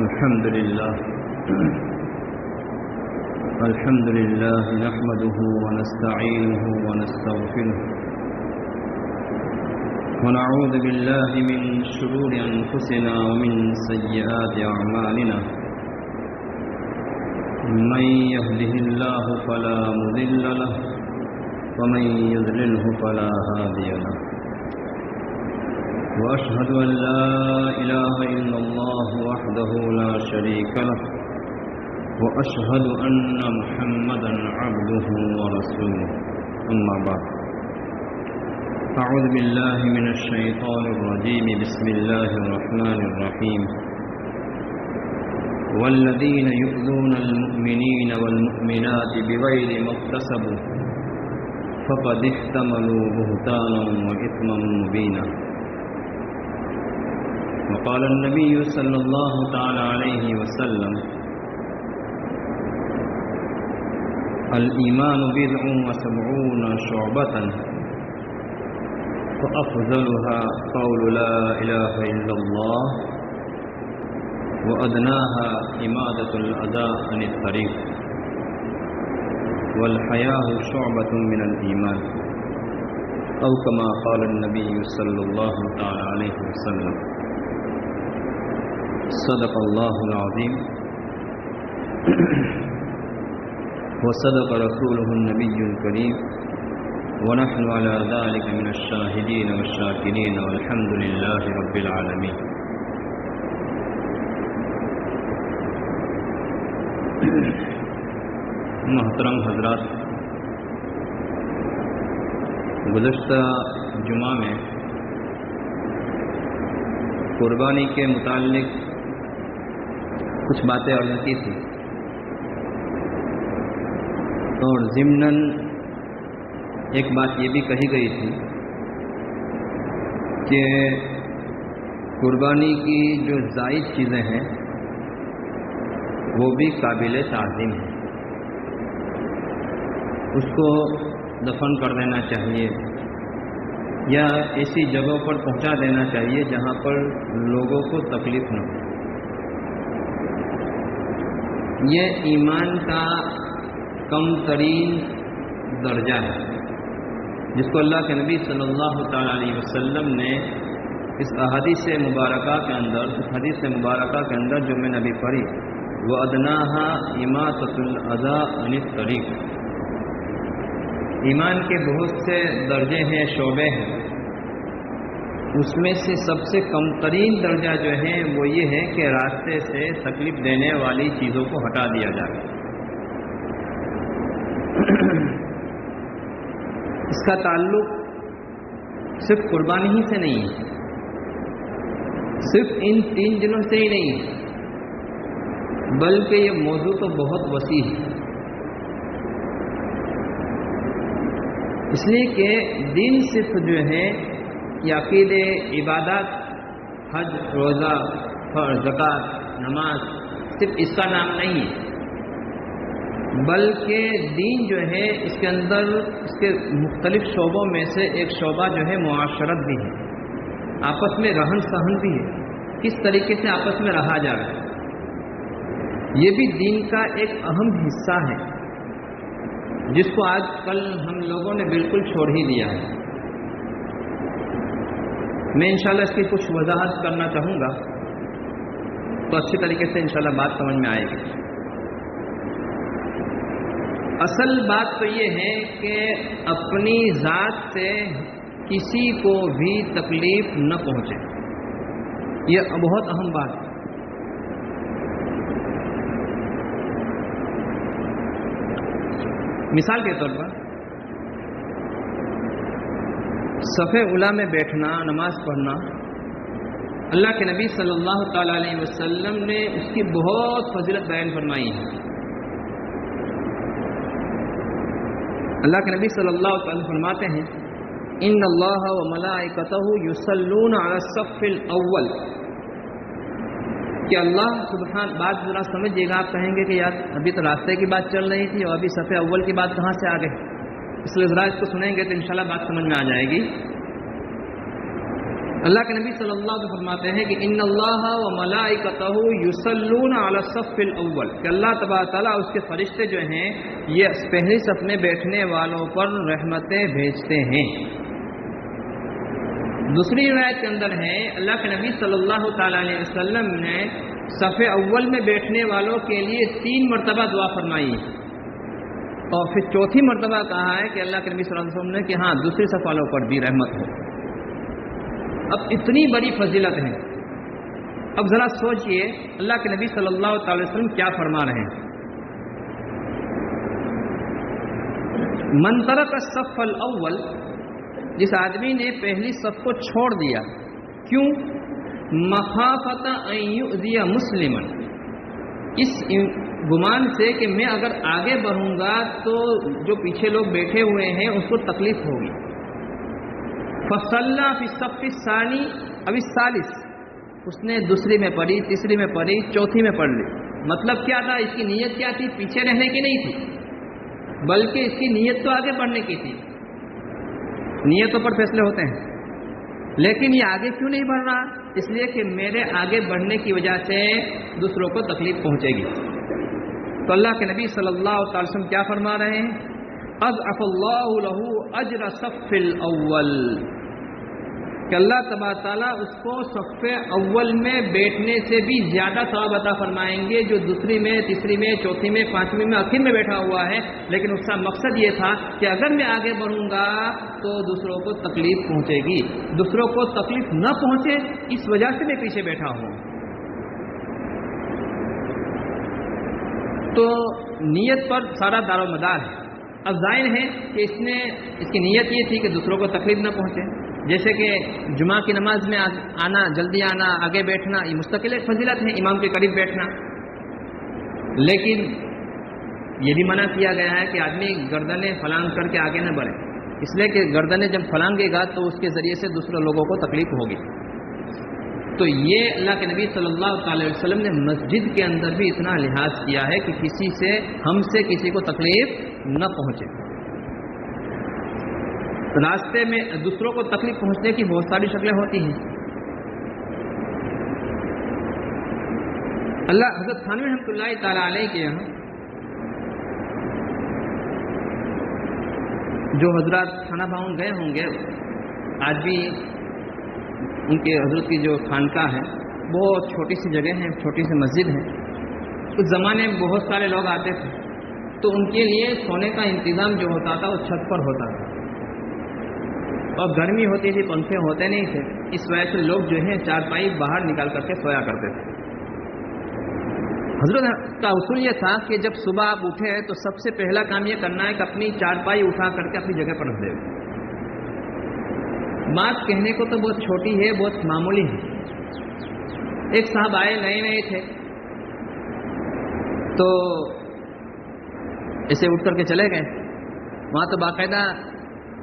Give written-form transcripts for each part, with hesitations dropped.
الحمد لله نحمده ونستعينه ونستغفره ونعوذ بالله من شرور أنفسنا ومن سيئات أعمالنا من يهده الله فلا مضل له ومن يضلله فلا هادي له وأشهد أن لا إله إلا الله وحده لا شريك له وأشهد أن محمدا عبده ورسوله أما بعد أعوذ بالله من الشيطان الرجيم بسم الله الرحمن الرحيم والذين يؤذون المؤمنين والمؤمنات بغير ما اكتسبوا فقد احتملوا بهتانا وإثما مبينا وقال النبي صلى الله تعالى عليه وسلم الإيمان بضع وسبعون شعبة فأفضلها قول لا إله إلا الله وأدناها إمادة الأذى عن الطريق والحياء شعبة من الإيمان أو كما قال النبي صلى الله تعالى عليه وسلم صدق الله العظيم وصدق رسوله النبي الكريم ونحن على ذلك من الشاهدين والشاكرين والحمد لله رب العالمين. محترم حضرات، گزشتہ جمعہ میں قربانی کے متعلق کچھ باتیں عرض کی تھی اور ضمناً ایک بات یہ بھی کہی گئی تھی کہ قربانی کی جو زائد چیزیں ہیں وہ بھی قابل تعظیم ہیں، اس کو دفن کر دینا چاہیے یا ایسی جگہوں پر پہنچا دینا چاہیے جہاں پر لوگوں کو تکلیف نہ ہو. یہ ایمان کا کم ترین درجہ ہے جس کو اللہ کے نبی صلی اللہ تعالی علیہ وسلم نے اس حدیث مبارکہ کے اندر جو میں نے ابھی پڑھی وَأَدْنَاهَا إِمَاطَةُ الْأَذَى عَنِ الطَّرِيقِ، ایمان کے بہت سے درجے ہیں، شعبے ہیں، اس میں سے سب سے کم ترین درجہ جو ہے وہ یہ ہے کہ راستے سے تکلیف دینے والی چیزوں کو ہٹا دیا جائے. اس کا تعلق صرف قربانی ہی سے نہیں ہے، صرف ان 3 دنوں سے ہی نہیں ہے، بلکہ یہ موضوع تو بہت وسیع ہے. اس لیے کہ دین صرف جو ہے یہ عقیدے، عبادات، حج، روزہ، زکوٰۃ، نماز صرف اس کا نام نہیں ہے، بلکہ دین جو ہے اس کے اندر اس کے مختلف شعبوں میں سے ایک شعبہ جو ہے معاشرت بھی ہے، آپس میں رہن سہن بھی ہے، کس طریقے سے آپس میں رہا جائے، یہ بھی دین کا ایک اہم حصہ ہے جس کو آج کل ہم لوگوں نے بالکل چھوڑ ہی دیا ہے. میں انشاءاللہ اس کی کچھ وضاحت کرنا چاہوں گا تو اچھی طریقے سے انشاءاللہ بات سمجھ میں آئے گی. اصل بات تو یہ ہے کہ اپنی ذات سے کسی کو بھی تکلیف نہ پہنچے، یہ بہت اہم بات ہے. مثال کے طور پر صف اولیٰ میں بیٹھنا، نماز پڑھنا، اللہ کے نبی صلی اللہ تعالی علیہ وسلم نے اس کی بہت فضیلت بیان فرمائی ہے. اللہ کے نبی صلی اللہ علیہ وسلم فرماتے ہیں ان اللہ و ملائکتہ یصلون علی الصف الاول، کہ اللہ سبحان، بات ذرا سمجھیے گا. آپ کہیں گے کہ یار ابھی تو راستے کی بات چل رہی تھی اور ابھی صف اول کی بات کہاں سے آ گئی، اس لیے ذرا اس کو سنیں گے تو انشاءاللہ بات سمجھ میں آ جائے گی. اللہ کے نبی صلی اللہ علیہ وسلم فرماتے ہیں کہ ان اللہ و ملائکتہ یصلون علی الصف الاول، کہ اللہ تبارک تعالیٰ اس کے فرشتے جو ہیں یہ پہلی صف میں بیٹھنے والوں پر رحمتیں بھیجتے ہیں۔ دوسری روایت کے اندر ہے اللہ کے نبی صلی اللہ تعالیٰ علیہ وسلم نے صف اول میں بیٹھنے والوں کے لیے 3 مرتبہ دعا فرمائی، اور پھر چوتھی مرتبہ کہا ہے کہ اللہ کے نبی صلی اللہ علیہ وسلم نے کہ ہاں دوسری صف والوں پر بھی رحمت ہو۔ اب اتنی بڑی فضیلت ہے، اب ذرا سوچئے اللہ کے نبی صلی اللہ تعالی وسلم کیا فرما رہے ہیں۔ من ترک الصف الاول، جس آدمی نے پہلی صف کو چھوڑ دیا، کیوں؟ مخافۃ ان یؤذی مسلما، اس گمان سے کہ میں اگر آگے بڑھوں گا تو جو پیچھے لوگ بیٹھے ہوئے ہیں اس کو تکلیف ہوگی۔ فصلى فی الصف الثانی اب الثالث، اس نے دوسری میں پڑھی، تیسری میں پڑھی، چوتھی میں پڑھ لی۔ مطلب کیا تھا؟ اس کی نیت کیا تھی؟ پیچھے رہنے کی نہیں تھی، بلکہ اس کی نیت تو آگے بڑھنے کی تھی۔ نیتوں پر فیصلے ہوتے ہیں، لیکن یہ آگے کیوں نہیں بڑھ رہا؟ اس لیے کہ میرے آگے بڑھنے کی وجہ سے دوسروں کو تکلیف پہنچے گی۔ تو اللہ کے نبی صلی اللہ علیہ وسلم کیا فرما رہے ہیں؟ اضعف اللہ له اجر صف الاول، کہ اللہ تبارک تعالیٰ اس کو صف اول میں بیٹھنے سے بھی زیادہ ثواب عطا فرمائیں گے جو دوسری میں، تیسری میں، چوتھی میں، پانچویں میں، آخر میں بیٹھا ہوا ہے۔ لیکن اس کا مقصد یہ تھا کہ اگر میں آگے بڑھوں گا تو دوسروں کو تکلیف پہنچے گی، دوسروں کو تکلیف نہ پہنچے اس وجہ سے میں پیچھے بیٹھا ہوں۔ تو نیت پر سارا دار و مدار ہے۔ اب ظاہر ہے کہ اس کی نیت یہ تھی کہ دوسروں کو تکلیف نہ پہنچے، جیسے کہ جمعہ کی نماز میں آنا، جلدی آنا، آگے بیٹھنا، یہ مستقل ایک فضیلت ہے، امام کے قریب بیٹھنا۔ لیکن یہ بھی منع کیا گیا ہے کہ آدمی گردنیں پھلانگ کر کے آگے نہ بڑھے، اس لیے کہ گردنیں جب پھلانگے گا تو اس کے ذریعے سے دوسرے لوگوں کو تکلیف ہوگی۔ تو یہ اللہ کے نبی صلی اللہ تعالی وسلم نے مسجد کے اندر بھی اتنا لحاظ کیا ہے کہ ہم سے کسی کو تکلیف نہ پہنچے۔ راستے میں دوسروں کو تکلیف پہنچنے کی بہت ساری شکلیں ہوتی ہیں۔ اللہ حضرت تھانوی رحمۃ اللہ تعالی علیہ کے یہاں جو حضرات کھانا بھون گئے ہوں گے، آج بھی ان کے حضرت کی جو خانقاہ ہے بہت چھوٹی سی جگہ ہے، چھوٹی سی مسجد ہے۔ اس زمانے میں بہت سارے لوگ آتے تھے تو ان کے لیے سونے کا انتظام جو ہوتا تھا وہ چھت پر ہوتا تھا، اور گرمی ہوتی تھی، پنکھے ہوتے نہیں تھے، اس وجہ سے لوگ جو ہے چارپائی باہر نکال کر کے سویا کرتے تھے۔ حضرت کا اصول یہ تھا کہ جب صبح آپ اٹھے تو سب سے پہلا کام یہ کرنا ہے کہ اپنی چارپائی اٹھا کر کے اپنی جگہ پر رکھ دے۔ بات کہنے کو تو بہت چھوٹی ہے، بہت معمولی ہے۔ ایک صاحب آئے، نئے تھے، تو ایسے اٹھ کر کے چلے گئے۔ وہاں تو باقاعدہ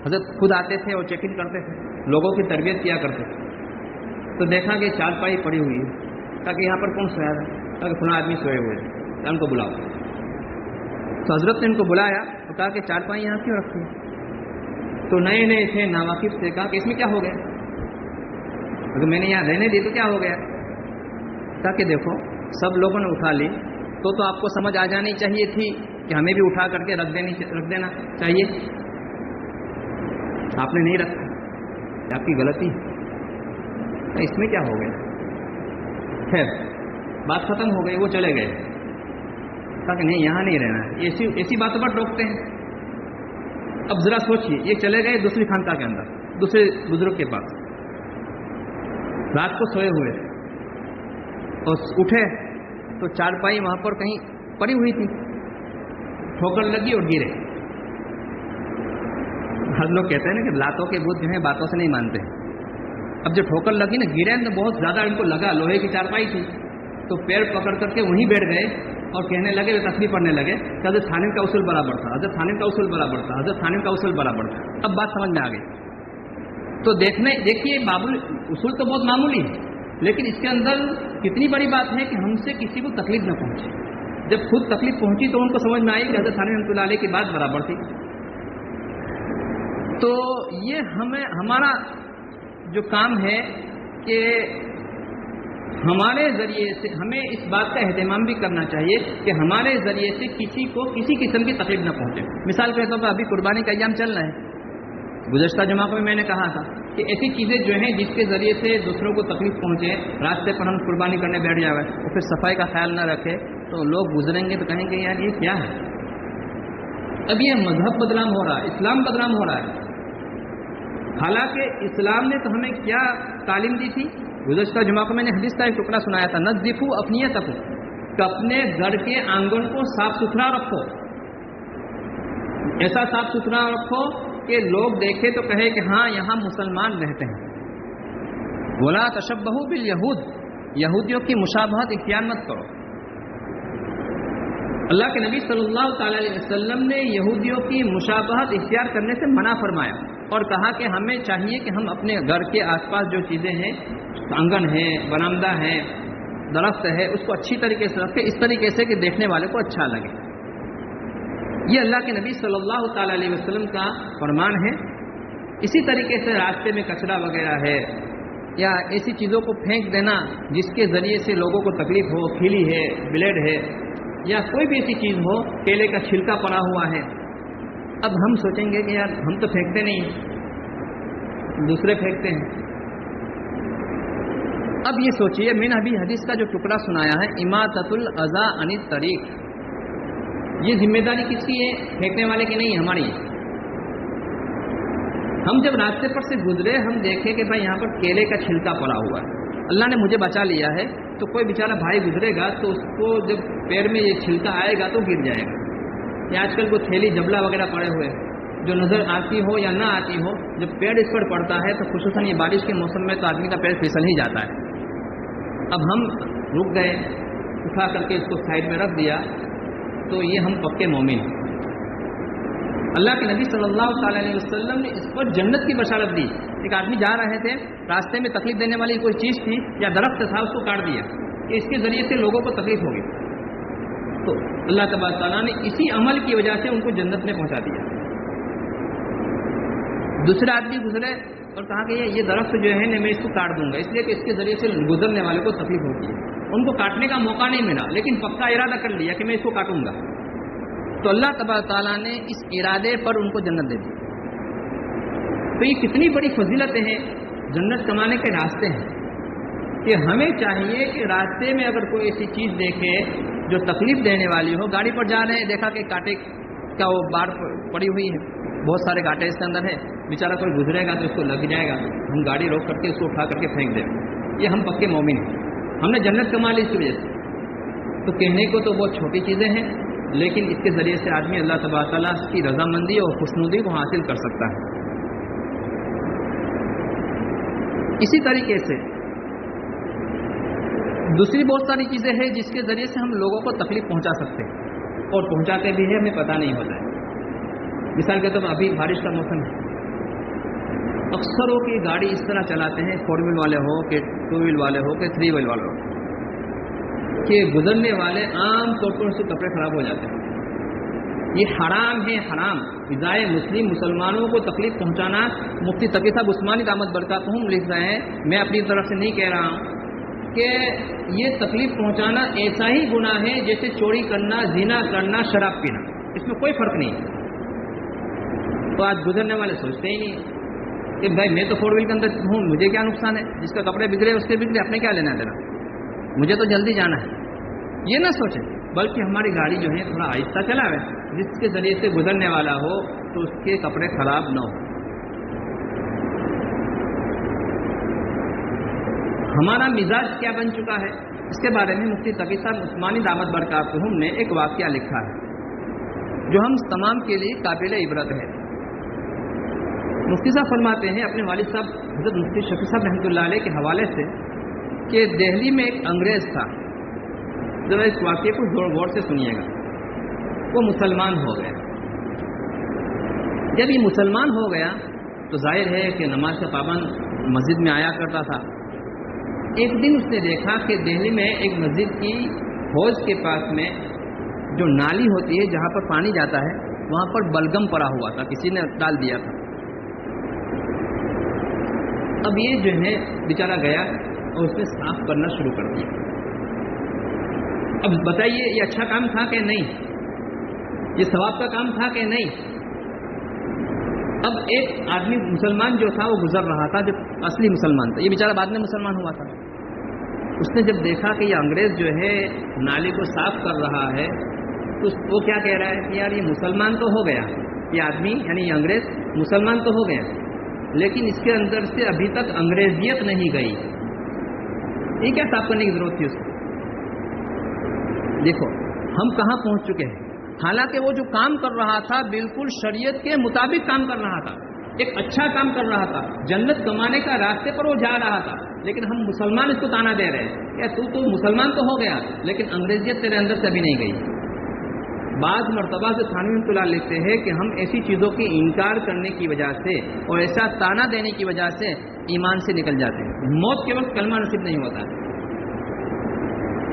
حضرت خود آتے تھے اور چیک ان کرتے تھے، لوگوں کی تربیت کیا کرتے تھے۔ تو دیکھا کہ چارپائی پڑی ہوئی ہے، کہا کہ یہاں پر کون سویا ہے؟ کہا کہ فلاں آدمی سوئے ہوئے ہیں، ان کو بلاؤ۔ تو حضرت نے ان کو بلایا اور کہا کہ چارپائی یہاں کیوں رکھی؟ تو نئے تھے، ناواقف سے کہا کہ اس میں کیا ہو گیا؟ اگر میں نے یہاں رہنے دی تو کیا ہو گیا؟ کہا کہ دیکھو سب لوگوں نے اٹھا لی تو آپ کو سمجھ آ جانی چاہیے تھی کہ ہمیں بھی اٹھا کر کے رکھ دینا چاہیے، آپ نے نہیں رکھا، آپ کی غلطی ہے، اس میں کیا ہو گیا؟ خیر بات ختم ہو گئی، وہ چلے گئے۔ کہا کہ نہیں یہاں نہیں رہنا ہے، ایسی باتوں پر ٹوکتے ہیں۔ اب ذرا سوچئے، یہ چلے گئے دوسری خانقاہ کے اندر، دوسرے بزرگ کے پاس، رات کو سوئے ہوئے اور اٹھے تو چارپائی وہاں پر کہیں پڑی ہوئی تھی، ٹھوکر لگی اور گرے۔ ہر لوگ کہتے ہیں نا کہ لاتوں کے بت جو ہیں باتوں سے نہیں مانتے۔ اب جو ٹھوکر لگی نا، گرے تو بہت زیادہ ان کو لگا، لوہے کی چارپائی تھی، تو پیر پکڑ کر کے وہیں بیٹھ گئے اور کہنے لگے، تصویر پڑھنے لگے کہ حضرت تھانوی کا اصول برابر تھا، حضرت تھانوی کا اصول برابر تھا، حضرت تھانوی کا اصول برابر تھا۔ اب بات سمجھ میں آ گئی۔ تو دیکھیے اصول تو بہت معمولی ہے، لیکن اس کے اندر کتنی بڑی بات ہے کہ ہم سے کسی کو تکلیف نہ پہنچے۔ جب خود تکلیف پہنچی تو ان کو سمجھ میں آئی کہ حضرت تھانوی رحمۃ اللہ علیہ کی بات برابر تھی۔ تو یہ ہمارا جو کام ہے کہ ہمارے ذریعے سے ہمیں اس بات کا اہتمام بھی کرنا چاہیے کہ ہمارے ذریعے سے کسی کو کسی قسم کی تکلیف نہ پہنچے. مثال کے طور پر ابھی قربانی کا ایام چل رہا ہے. گزشتہ جمعہ کو میں نے کہا تھا کہ ایسی چیزیں جو ہیں جس کے ذریعے سے دوسروں کو تکلیف پہنچے، راستے پر ہم قربانی کرنے بیٹھ جاوے اور پھر صفائی کا خیال نہ رکھے تو لوگ گزریں گے تو کہیں گے یار یہ کیا ہے. اب یہ مذہب بدنام ہو رہا ہے، اسلام بدنام ہو رہا ہے. حالانکہ اسلام نے تو ہمیں کیا تعلیم دی تھی؟ گزشتہ جمعہ کو میں نے حدیث کا ایک ٹکڑا سنایا تھا، نظفوا افنیتکم، کہ اپنے گھر کے آنگن کو صاف ستھرا رکھو، ایسا صاف ستھرا رکھو کہ لوگ دیکھے تو کہے کہ ہاں یہاں مسلمان رہتے ہیں. ولا تشبہوا بالیہود، یہودیوں کی مشابہت اختیار مت کرو. اللہ کے نبی صلی اللہ تعالی علیہ وسلم نے یہودیوں کی مشابہت اختیار کرنے سے منع فرمایا اور کہا کہ ہمیں چاہیے کہ ہم اپنے گھر کے آس پاس جو چیزیں ہیں، آنگن ہے، برآمدہ ہے، درخت ہے، اس کو اچھی طریقے سے رکھیں، اس طریقے سے کہ دیکھنے والے کو اچھا لگے. یہ اللہ کے نبی صلی اللہ تعالی علیہ وسلم کا فرمان ہے. اسی طریقے سے راستے میں کچرا وغیرہ ہے یا ایسی چیزوں کو پھینک دینا جس کے ذریعے سے لوگوں کو تکلیف ہو، کھیلی ہے، بلیڈ ہے یا کوئی بھی ایسی چیز ہو، کیلے کا چھلکا پڑا ہوا ہے. اب ہم سوچیں گے کہ یار ہم تو پھینکتے نہیں، دوسرے پھینکتے ہیں. اب یہ سوچئے، میں نے ابھی حدیث کا جو ٹکڑا سنایا ہے، اماطۃ الاذی عن الطریق، یہ ذمہ داری کس کی ہے؟ پھینکنے والے کی نہیں، ہماری. ہم جب راستے پر سے گزرے، ہم دیکھیں کہ بھائی یہاں پر کیلے کا چھلکا پڑا ہوا ہے، اللہ نے مجھے بچا لیا ہے، تو کوئی بیچارہ بھائی گزرے گا تو اس کو جب پیر میں یہ چھلکا آئے گا تو گر جائے گا. یا آج کل کو تھیلی جبلا وغیرہ پڑے ہوئے جو نظر آتی ہو یا نہ آتی ہو، جب پیڑ اس پر پڑتا ہے تو خصوصاً یہ بارش کے موسم میں تو آدمی کا پیر پھسل ہی جاتا ہے. اب ہم رک گئے، اٹھا کر کے اس کو سائڈ میں رکھ دیا، تو یہ ہم پکے مومن ہیں. اللہ کے نبی صلی اللہ تعالی علیہ وسلم نے اس پر جنت کی بشارت دی. ایک آدمی جا رہے تھے، راستے میں تکلیف دینے والی کوئی چیز تھی یا درخت تھا، اس کو کاٹ دیا کہ اس کے ذریعے سے لوگوں کو تکلیف ہوگی، تو اللہ تبارک تعالیٰ نے اسی عمل کی وجہ سے ان کو جنت میں پہنچا دیا. دوسرے آدمی گزرے اور کہا کہ یہ درخت جو ہے نا میں اس کو کاٹ دوں گا، اس لیے کہ اس کے ذریعے سے گزرنے والے کو تکلیف ہوتی ہے. ان کو کاٹنے کا موقع نہیں ملا، لیکن پکا ارادہ کر لیا کہ میں اس کو کاٹوں گا، تو اللہ تبارک تعالیٰ نے اس ارادے پر ان کو جنت دے دی. تو یہ کتنی بڑی فضیلتیں ہیں، جنت کمانے کے راستے ہیں کہ ہمیں چاہیے کہ راستے میں اگر کوئی ایسی چیز دیکھے جو تکلیف دینے والی ہو، گاڑی پر جا رہے ہیں، دیکھا کہ کانٹے کا وہ بار پڑی ہوئی ہے، بہت سارے کانٹے اس کے اندر ہے، بیچارہ کوئی گزرے گا تو اس کو لگ جائے گا، ہم گاڑی روک کر کے اس کو اٹھا کر کے پھینک دیں. یہ ہم پکے مومن ہیں، ہم نے جنت کما لی اس کی وجہ سے. تو کہنے کو تو بہت چھوٹی چیزیں ہیں، لیکن اس کے ذریعے سے آدمی اللہ تبارک تعالیٰ کی رضامندی اور خوشنودی کو حاصل کر سکتا ہے. اسی طریقے سے دوسری بہت ساری چیزیں ہیں جس کے ذریعے سے ہم لوگوں کو تکلیف پہنچا سکتے ہیں اور پہنچاتے بھی ہیں، ہمیں پتہ نہیں ہوتا ہے. مثال کے طور پر ابھی بارش کا موسم ہے، اکثروں کی گاڑی اس طرح چلاتے ہیں، 4 ویل والے ہو کہ 2 ویل والے ہو کہ 3 ویل والے ہو، کہ گزرنے والے عام طور پر اس سے کپڑے خراب ہو جاتے ہیں. یہ حرام ہے، حرام. فضائے مسلم مسلمانوں کو تکلیف پہنچانا، مفتی تقی صاحب عثمانی دامت برکاتہم لکھ رہے ہیں، میں اپنی طرف سے نہیں کہہ رہا ہوں، کہ یہ تکلیف پہنچانا ایسا ہی گناہ ہے جیسے چوری کرنا، زنا کرنا، شراب پینا، اس میں کوئی فرق نہیں ہے. تو آج گزرنے والے سوچتے ہی نہیں کہ بھائی میں تو 4 ویل کے اندر ہوں، مجھے کیا نقصان ہے، جس کا کپڑے بگڑے اس کے بگڑے، اپنے کیا لینا دینا، مجھے تو جلدی جانا ہے. یہ نہ سوچیں، بلکہ ہماری گاڑی جو ہے تھوڑا آہستہ چلاوے، جس کے ذریعے سے گزرنے والا ہو تو اس کے کپڑے خراب نہ ہو. ہمارا مزاج کیا بن چکا ہے، اس کے بارے میں مفتی تقی صاحب عثمانی دامت برکاتہم نے ایک واقعہ لکھا ہے جو ہم تمام کے لیے قابل عبرت ہے. مفتی صاحب فرماتے ہیں اپنے والد صاحب حضرت مفتی شفیع صاحب رحمۃ اللہ علیہ کے حوالے سے کہ دہلی میں ایک انگریز تھا، ذرا اس واقعے کو غور سے سنیے گا. وہ مسلمان ہو گیا. جب یہ مسلمان ہو گیا تو ظاہر ہے کہ نماز کا پابند مسجد میں آیا کرتا تھا. ایک دن اس نے دیکھا کہ دہلی میں ایک مسجد کی حوض کے پاس میں جو نالی ہوتی ہے جہاں پر پانی جاتا ہے وہاں پر بلگم پڑا ہوا تھا، کسی نے ڈال دیا تھا. اب یہ جو ہے بیچارہ گیا اور اس نے صاف کرنا شروع کر دیا. اب بتائیے یہ اچھا کام تھا کہ نہیں؟ یہ ثواب کا کام تھا کہ نہیں؟ اب ایک آدمی مسلمان جو تھا وہ گزر رہا تھا، جو اصلی مسلمان تھا، یہ بیچارہ بعد میں مسلمان ہوا تھا. اس نے جب دیکھا کہ یہ انگریز جو ہے نالی کو صاف کر رہا ہے تو وہ کیا کہہ رہا ہے کہ یار یہ مسلمان تو ہو گیا، یہ آدمی یعنی یہ انگریز مسلمان تو ہو گیا، لیکن اس کے اندر سے ابھی تک انگریزیت نہیں گئی. یہ کیا صاف کرنے کی ضرورت تھی اس کو؟ دیکھو ہم کہاں پہنچ چکے ہیں. حالانکہ وہ جو کام کر رہا تھا بالکل شریعت کے مطابق کام کر رہا تھا، ایک اچھا کام کر رہا تھا، جنت کمانے کا راستے پر وہ جا رہا تھا، لیکن ہم مسلمان اس کو تانا دے رہے ہیں کہ تو مسلمان تو ہو گیا لیکن انگریزیت تیرے اندر سے ابھی نہیں گئی. بعض مرتبہ سے تھانوی رحمۃ اللہ لکھتے ہیں کہ ہم ایسی چیزوں کی انکار کرنے کی وجہ سے اور ایسا تانا دینے کی وجہ سے ایمان سے نکل جاتے ہیں، موت کے وقت کلمہ نصیب نہیں ہوتا ہے.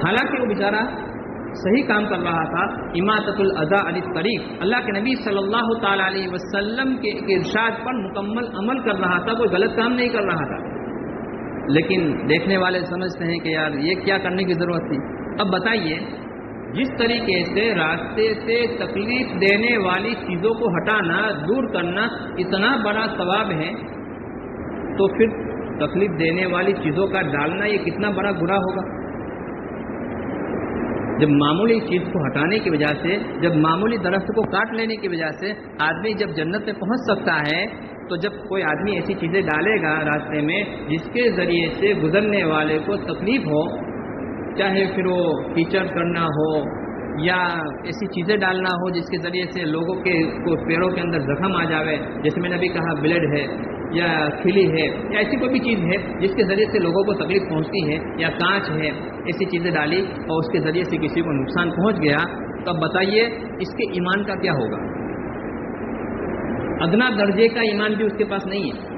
حالانکہ وہ بیچارہ صحیح کام کر رہا تھا، اماطۃ الاذى عن الطریق، اللہ کے نبی صلی اللہ تعالی علیہ وسلم کے ارشاد پر مکمل عمل کر رہا تھا، کوئی غلط کام نہیں کر رہا تھا. لیکن دیکھنے والے سمجھتے ہیں کہ یار یہ کیا کرنے کی ضرورت تھی. اب بتائیے جس طریقے سے راستے سے تکلیف دینے والی چیزوں کو ہٹانا، دور کرنا اتنا بڑا ثواب ہے، تو پھر تکلیف دینے والی چیزوں کا ڈالنا یہ کتنا بڑا گناہ ہوگا. جب معمولی چیز کو ہٹانے کی وجہ سے، جب معمولی درخت کو کاٹ لینے کی وجہ سے آدمی جب جنت میں پہنچ سکتا ہے، تو جب کوئی آدمی ایسی چیزیں ڈالے گا راستے میں جس کے ذریعے سے گزرنے والے کو تکلیف ہو، چاہے پھر وہ کیچڑ کرنا ہو یا ایسی چیزیں ڈالنا ہو جس کے ذریعے سے لوگوں کے پیروں کے اندر زخم آ جاوے، جیسے میں نے ابھی کہا بلیڈ ہے یا کھلی ہے یا ایسی کوئی بھی چیز ہے جس کے ذریعے سے لوگوں کو تکلیف پہنچتی ہے، یا کانچ ہے، ایسی چیزیں ڈالی اور اس کے ذریعے سے کسی کو نقصان پہنچ گیا، تو اب بتائیے اس کے ایمان کا کیا ہوگا؟ ادنا درجے کا ایمان بھی اس کے پاس نہیں ہے.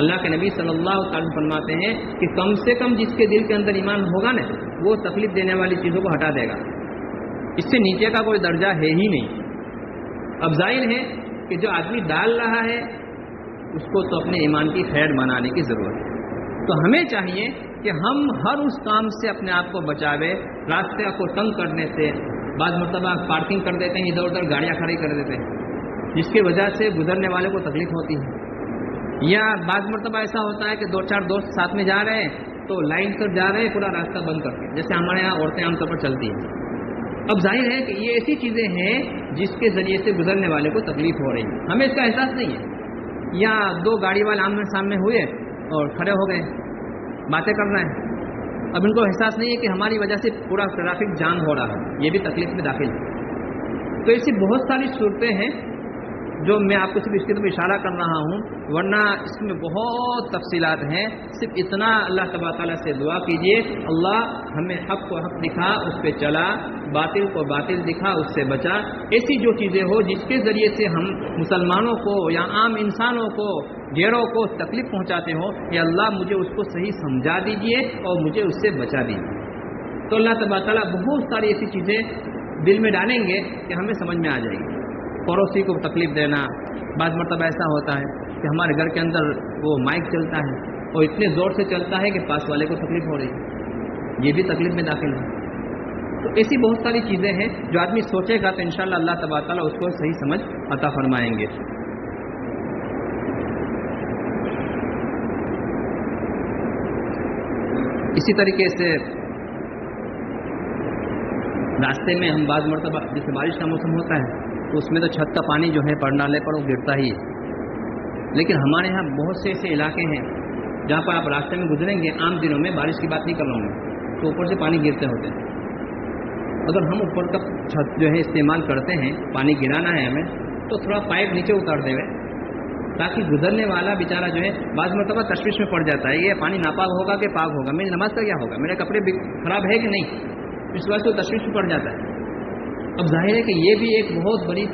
اللہ کے نبی صلی اللہ علیہ وسلم فرماتے ہیں کہ کم سے کم جس کے دل کے اندر ایمان ہوگا نا، وہ تکلیف دینے والی چیزوں کو ہٹا دے گا. اس سے نیچے کا کوئی درجہ ہے ہی نہیں. اب ظاہر ہے کہ جو آدمی ڈال رہا ہے اس کو تو اپنے ایمان کی خیر بنانے کی ضرورت ہے. تو ہمیں چاہیے کہ ہم ہر اس کام سے اپنے آپ کو بچاوے، راستے کو تنگ کرنے سے. بعض مرتبہ پارکنگ کر دیتے ہیں، ادھر ادھر گاڑیاں کھڑی کر دیتے ہیں جس کی وجہ سے گزرنے والے کو تکلیف ہوتی ہے. یا بعض مرتبہ ایسا ہوتا ہے کہ 2-4 دوست ساتھ میں جا رہے ہیں تو لائن پر جا رہے ہیں پورا راستہ بند کر کے، جیسے ہمارے یہاں عورتیں عام طور پر چلتی ہیں. اب ظاہر ہے کہ یہ ایسی چیزیں ہیں جس کے ذریعے سے گزرنے والے کو تکلیف ہو رہی ہے، ہمیں اس کا احساس نہیں ہے. یا 2 گاڑی والے آمنے سامنے ہوئے اور کھڑے ہو گئے، باتیں کر رہے ہیں، اب ان کو احساس نہیں ہے کہ ہماری وجہ سے پورا ٹریفک جام ہو رہا ہے، یہ بھی تکلیف میں داخل ہے. تو ایسی بہت ساری صورتیں ہیں جو میں آپ کو صرف اس کی طرف اشارہ کر رہا ہوں، ورنہ اس میں بہت تفصیلات ہیں. صرف اتنا اللہ تبارک تعالیٰ سے دعا کیجیے اللہ ہمیں حق کو حق دکھا، اس پہ چلا، باطل کو باطل دکھا، اس سے بچا. ایسی جو چیزیں ہو جس کے ذریعے سے ہم مسلمانوں کو یا عام انسانوں کو، غیروں کو تکلیف پہنچاتے ہو، یا اللہ مجھے اس کو صحیح سمجھا دیجیے اور مجھے اس سے بچا دیجیے. تو اللہ تبارک تعالیٰ بہت ساری ایسی چیزیں دل میں ڈالیں گے کہ ہمیں سمجھ میں آ جائے گی. پڑوسی کو تکلیف دینا، بعض مرتبہ ایسا ہوتا ہے کہ ہمارے گھر کے اندر وہ مائک چلتا ہے اور اتنے زور سے چلتا ہے کہ پاس والے کو تکلیف ہو رہی ہے، یہ بھی تکلیف میں داخل ہے. تو ایسی بہت ساری چیزیں ہیں جو آدمی سوچے گا تو انشاءاللہ اللہ تبارک تعالیٰ اس کو صحیح سمجھ عطا فرمائیں گے. اسی طریقے سے راستے میں ہم بعض مرتبہ جیسے بارش کا موسم ہوتا ہے تو اس میں تو چھت کا پانی جو ہے پڑنالے پر وہ گرتا ہی ہے. لیکن ہمارے یہاں بہت سے ایسے علاقے ہیں جہاں پر آپ راستے میں گزریں گے، عام دنوں میں بارش کی بات نہیں کر رہا ہوں میں، تو اوپر سے پانی گرتے ہوتے ہیں. اگر ہم اوپر کا چھت جو ہے استعمال کرتے ہیں، پانی گرانا ہے ہمیں، تو تھوڑا پائپ نیچے اتار دے تاکہ گزرنے والا بیچارہ جو ہے بعض مرتبہ تشویش میں پڑ جاتا ہے، یہ پانی ناپاک ہوگا کہ پاک ہوگا، میری نماز کا کیا ہوگا، میرے کپڑے خراب ہے کہ نہیں، اس وجہ سے وہ تشویش میں پڑ جاتا ہے. اب ظاہر ہے کہ یہ بھی ایک بہت بڑی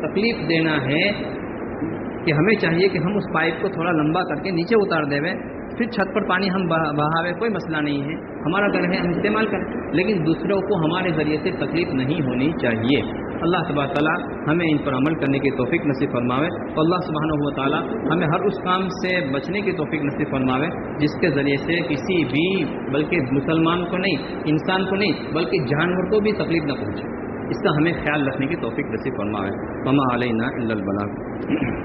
تکلیف دینا ہے کہ ہمیں چاہیے کہ ہم اس پائپ کو تھوڑا لمبا کر کے نیچے اتار دیں، پھر چھت پر پانی ہم بہاوے، کوئی مسئلہ نہیں ہے، ہمارا گھر ہے، ہم استعمال کریں، لیکن دوسروں کو ہمارے ذریعے سے تکلیف نہیں ہونی چاہیے۔ اللہ تبارک تعالیٰ ہمیں ان پر عمل کرنے کی توفیق نصیب فرماوے، اور اللہ سبحانہ و تعالیٰ ہمیں ہر اس کام سے بچنے کی توفیق نصیب فرماوے جس کے ذریعے سے کسی بھی، بلکہ مسلمان کو نہیں، انسان کو نہیں، بلکہ جانور کو بھی تکلیف نہ پہنچے، اس کا ہمیں خیال رکھنے کی توفیق نصیب فرماوے۔ وما علینا الا البلاغ۔